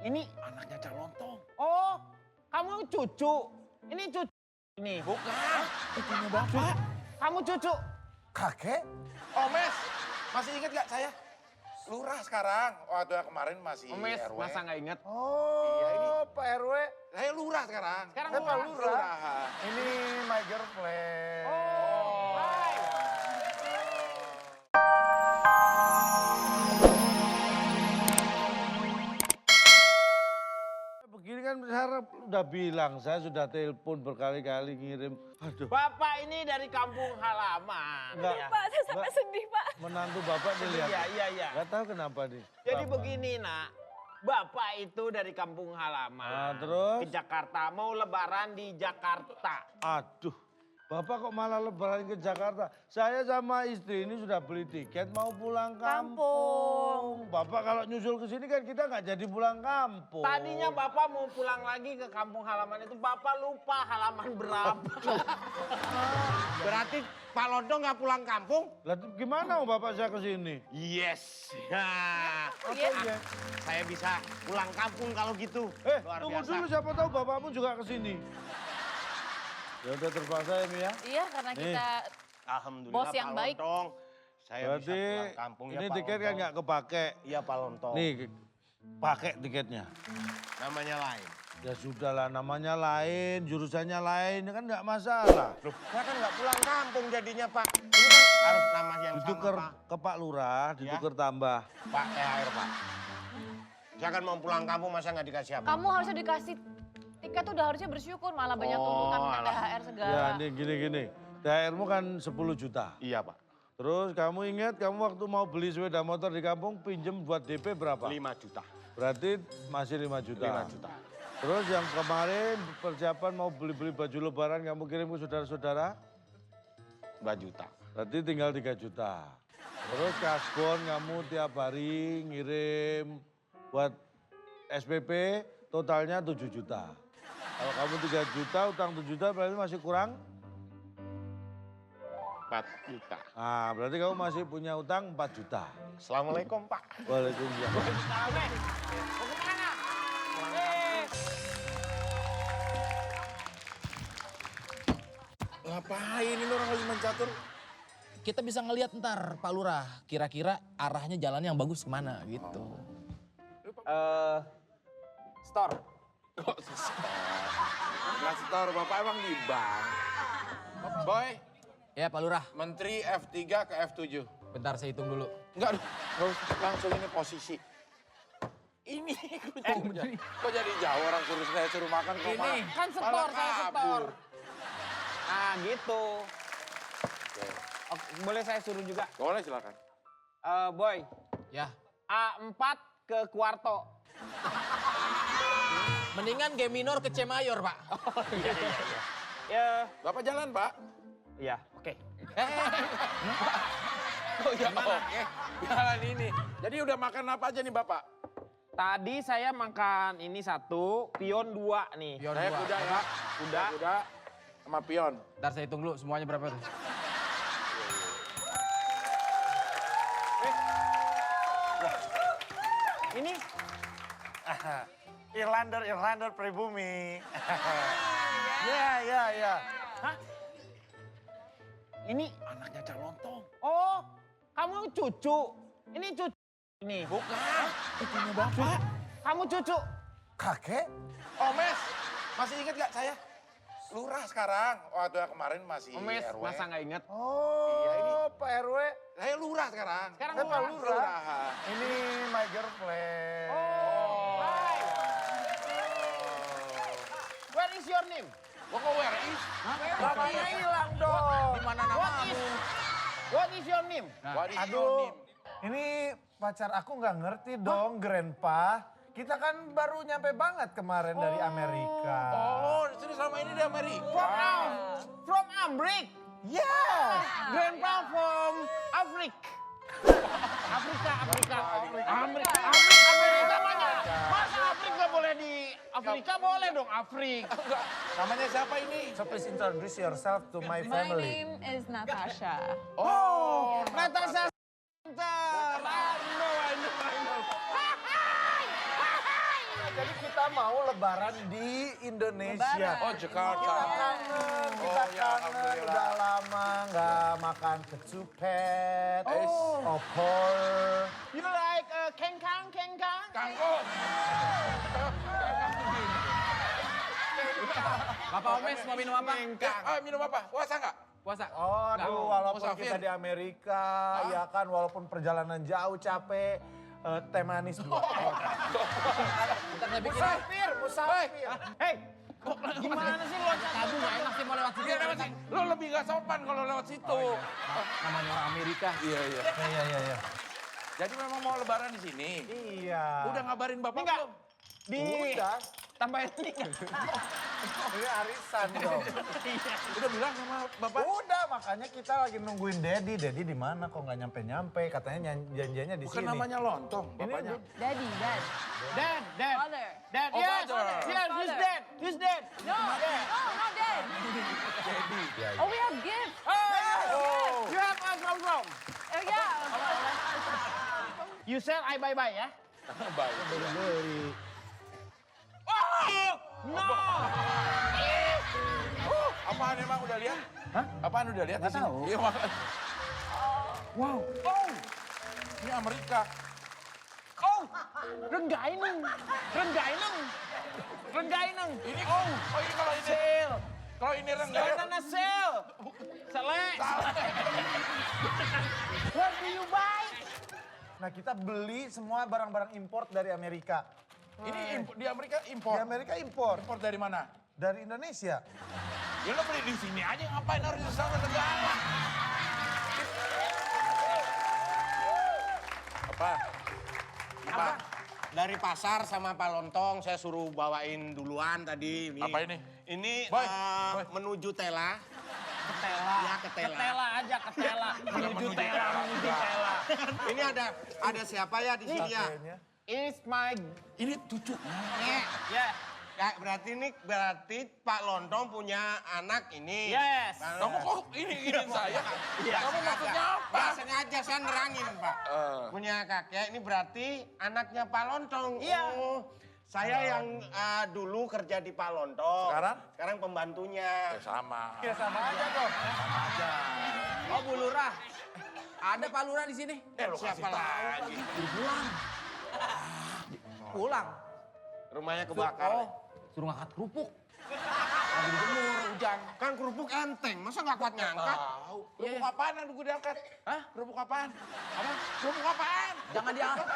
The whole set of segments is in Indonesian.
Ini Anaknya Cak Lontong. oh, kamu cucu. Ini cucu. Ini. Bukan, cucunya Bapak. Kamu cucu. Kakek? Oh, Mes, masih inget gak saya? Lurah sekarang, waktu kemarin masih Omes, RW. masa nggak inget? Oh, Iya, ini. Pak RW. Saya lurah sekarang. Sekarang Saya Pak lurah. Lurah. Ini my girlfriend. Oh, hai. Begini kan saya udah bilang, saya sudah telepon berkali-kali ngirim. Aduh, Bapak ini dari kampung halaman. Enggak. Ya. Pak, saya sampai sedih, Pak. menantu bapak dilihat. Iya. Gak tahu kenapa nih. Jadi Bapak. begini, Nak. Bapak itu dari kampung halaman. Nah, terus? Ke Jakarta, mau lebaran di Jakarta. Aduh, bapak kok malah lebaran ke Jakarta? Saya sama istri ini sudah beli tiket mau pulang kampung. Bapak kalau nyusul ke sini kan kita nggak jadi pulang kampung. Tadinya Bapak mau pulang lagi ke kampung halaman itu, Bapak lupa halaman berapa. Berarti Pak Lontong nggak pulang kampung? Lah gimana mau bapak saya ke sini? Yes. Nah, Iya. saya bisa pulang kampung kalau gitu. Luar Tunggu biasa. dulu siapa tahu bapakmu juga ke sini. Ya udah terpaksa ya Mi ya. Iya, karena Nih. kita Alhamdulillah Bos yang Pak baik. Lontong. Saya Berarti bisa pulang kampung ya ini Pak tiket kan Lontong. nggak kepake. Iya Pak Lontong. Nih pakai tiketnya. Namanya lain. Ya sudahlah namanya lain, jurusannya lain, ya kan nggak masalah. Loh, saya kan nggak pulang kampung jadinya Pak. Ini kan harus nama yang Ditukar sama Pak. ke Pak Lurah, ditukar tambah. Pak THR Pak. Saya kan mau pulang kampung masa nggak dikasih apa? kamu harusnya dikasih tiket tuh udah harusnya bersyukur, malah banyak tuntutan minta alah. THR segala. Ya ini gini. THR-mu kan 10 juta. Iya Pak. Terus kamu ingat kamu waktu mau beli sepeda motor di kampung pinjem buat DP berapa? 5 juta. Berarti masih 5 juta. 5 juta. Terus yang kemarin persiapan mau beli-beli baju lebaran kamu kirim ke saudara-saudara? 2 juta. Berarti tinggal 3 juta. Terus kasbon kamu tiap hari ngirim buat SPP totalnya 7 juta. Kalau kamu 3 juta, utang 7 juta berarti masih kurang? 4 juta. Nah berarti kamu masih punya utang 4 juta. Assalamualaikum Pak. Waalaikumsalam. Saleh, mau kemana? Ngapain ini orang lagi main catur? Kita bisa ngelihat ntar Pak Lurah, kira-kira arahnya jalan yang bagus kemana gitu. Store. Kok store? Nggak store, Bapak emang di bank. Boy, Ya Pak Lurah, Menteri F3 ke F7. bentar saya hitung dulu. Enggak, nggak usah. Langsung ini posisi. Ini kuncinya. Kok jadi jauh orang suruh makan kok Ini malah- kan setor, malah saya setor. kabur. Nah gitu. Oke. Oke, boleh saya suruh juga? Boleh silakan. Boy, Ya, A4 ke Kuarto. mendingan G minor ke C mayor Pak. Ya, Bapak jalan, Pak. iya, oke. Oh ya, oke. Jalan ini. Jadi udah makan apa aja nih, Bapak? Tadi saya makan ini 1, pion 2 nih. Pion Saya dua. kuda ya. Kuda. Kuda sama pion. Bentar saya hitung dulu semuanya berapa tuh. Ini Irlander pribumi. Ya. ini Anaknya Cak Lontong. oh, kamu cucu. Ini cucu. Ini. Bukan, cucunya Bapak. Kamu cucu. Kakek? Oh, Mes, masih inget gak saya? Lurah sekarang, waktu kemarin masih Omes, RW. masa nggak inget? Oh, Iya, ini. Pak RW. Saya lurah sekarang. Sekarang Saya Pak lurah. Lurah. Ini my girlfriend. Oh, hai. Where is your name? Kok where is? Namanya hilang dong. Di mana What namamu? is, what is your name? What is your Aduh, name? ini pacar aku nggak ngerti dong, Grandpa. Kita kan baru nyampe banget kemarin dari Amerika. Oh, di sini selama ini di Amerika. From Amrik. Ya. Grandpa from Afrika. Amerika mana? Masa Afrika nggak boleh di Afrika boleh dong Afrik. Namanya siapa ini? So please introduce yourself to my My family. name is Natasha. Oh, Natasha Center. I know. Jadi mau lebaran di Indonesia. Oh, Jakarta. Kita kangen, Oh, ya, kangen. alhamdulillah. Udah lama nggak makan ketupat, opor. You like kengkang, kengkang? Kangkung. Bapak Omes mau minum apa? Minum apa? Puasa nggak? Puasa. Oh, aduh, walaupun Musafir. kita di Amerika, ya kan, walaupun perjalanan jauh capek, teh manis dua. Bentar saya bikin. Musafir. Hey, gimana sih lo? Tabu nggak enak sih mau lewat sini. Iya, lewat sini. Lo lebih gak sopan kalau lewat situ. Namanya orang Amerika. Iya, iya. Iya. Jadi memang mau lebaran di sini. Iya. Udah ngabarin bapak Enggak. belum? Udah. Tambahin ini nggak? Ini arisan dong. Udah bilang sama bapak? Udah, makanya kita lagi nungguin Dedi. Dedi di mana kok nggak nyampe-nyampe? Katanya janjiannya di Bukan sini. namanya lontong, Ini bapaknya. Daddy, dad. Dad, dad. Father. Dad, Oh, yes, father. yes, who's Father. dead? Who's dead? No, not dad. Oh, we have gifts. Oh, you have a from. Oh, yeah. You sell, I buy ya? Baik. Beli. Oh, no! Apaan emang udah lihat? Hah? Apaan udah lihat di Nggak sini? tahu. Iya, makanya. Wow. Oh, ini Amerika. Oh, renggaineng. Ini oh ini kalau ini Sale. kalau ini rendah. Banana sale. Select. What do you buy? Nah, kita beli semua barang-barang import dari Amerika. Ini di Amerika Di impor. Amerika impor. Impor dari mana? Dari Indonesia. Ya lo beli di sini aja, ngapain harus di sana negara? Apa? Apa? Dari pasar sama Pak Lontong saya suruh bawain duluan tadi. Apa ini? Ini Boy, boy. menuju Tela. Ketela. Ya, ketela. Ketela aja, ketela. Menuju tela, menuju tela. Ini ada siapa ya di sini ya? Kayaknya. It's my... Ini cucunya. Yeah. Ya, berarti Pak Lontong punya anak ini. Yes. Kamu kok ini saya? Iya, Kamu maksudnya apa? Ya, sengaja saya nerangin, Pak. Punya kakek, ini berarti anaknya Pak Lontong. Iya. Oh, saya yang dulu kerja di Pak Lontong. Sekarang? Pembantunya. Ya sama. Ya sama aja dong. Oh, Bu Lurah. Ada Pak Lurah di sini. Lo kasih Siapa lagi. Pulang. Rumahnya kebakar. Oh, suruh ngangkat kerupuk. Lagi dijemur, hujan. Kan kerupuk enteng, masa nggak kuat ngangkat? Tahu. Kerupuk apaan yang gue diangkat? Hah? Kerupuk apaan? Apa? Kerupuk apaan? Jangan diangkat.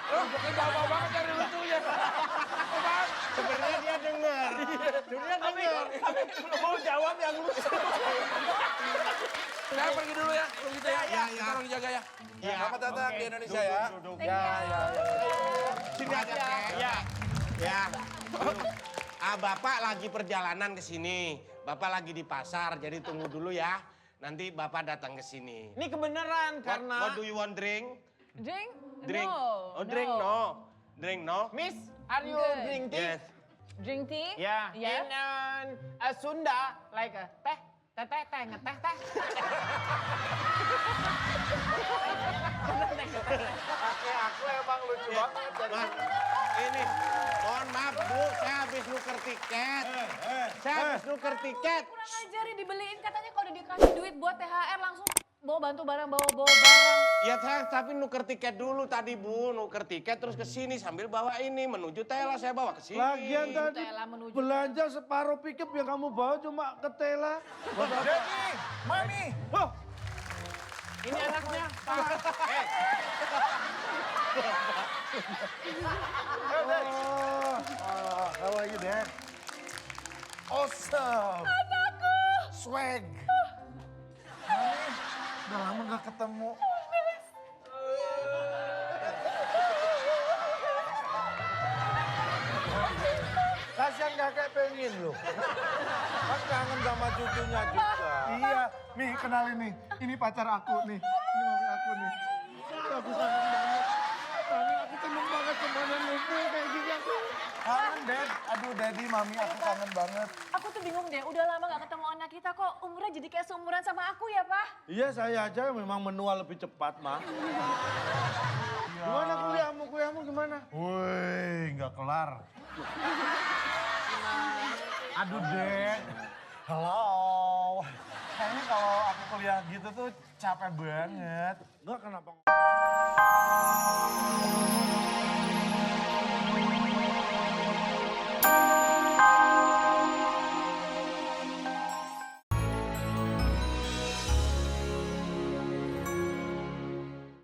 Kerupuknya jauh banget dari lucunya. Apaan? Sebenarnya dia denger. Sebenarnya denger. Belum mau jawab yang lucu. Saya pergi dulu ya. Kalau gitu ya. Ya. Kita lagi jaga ya. Ya, Selamat datang oke. di Indonesia ya. Ya. Sini aja, Kek. Ya. Bapak lagi perjalanan ke sini. Bapak lagi di pasar, jadi tunggu dulu ya. Nanti Bapak datang ke sini. Ini kebenaran karena... What do you want drink? Drink? Drink. No. Oh, drink no. Drink no. Miss, are you Good. drink tea? Yes. Drink tea? Yeah. Yeah. In Sunda, like teh, ngeteh teh. Kakek aku emang lucu banget. Mas, ini, mohon maaf Bu, saya habis nuker tiket. Saya habis nuker tiket. Kurang ajar ya dibeliin. Katanya kalau udah dikasih duit buat THR langsung bawa bantu barang, bawa barang. Ya saya tapi nuker tiket dulu tadi Bu, nuker tiket terus ke sini sambil bawa ini menuju Tela saya bawa ke sini. Lagian tadi Tela menuju belanja separuh pickup yang kamu bawa cuma ke Tela. Dedi, Mami. Oh, ini anaknya. How are you, Dad? Awesome. Anakku. Swag. Mami, udah lama gak ketemu. Kasian kakek pengen loh. Kan kangen sama cucunya juga. Iya, nih kenalin nih. Ini pacar aku nih. Ini mami aku nih. Aku kangen banget. Mami aku seneng banget semuanya ngumpul kayak gini aku. Kangen, Dad. Aduh, Daddy, Mami aku kangen banget. Aku tuh bingung deh, udah lama gak ketemu anak kita kok umurnya jadi kayak seumuran sama aku ya, Pak? Iya, saya aja memang menua lebih cepat, Ma. Gimana kuliahmu gimana? Woi, nggak kelar. Aduh, Dek. Halo. Kayaknya kalau aku kuliah gitu tuh capek banget. Enggak, kenapa?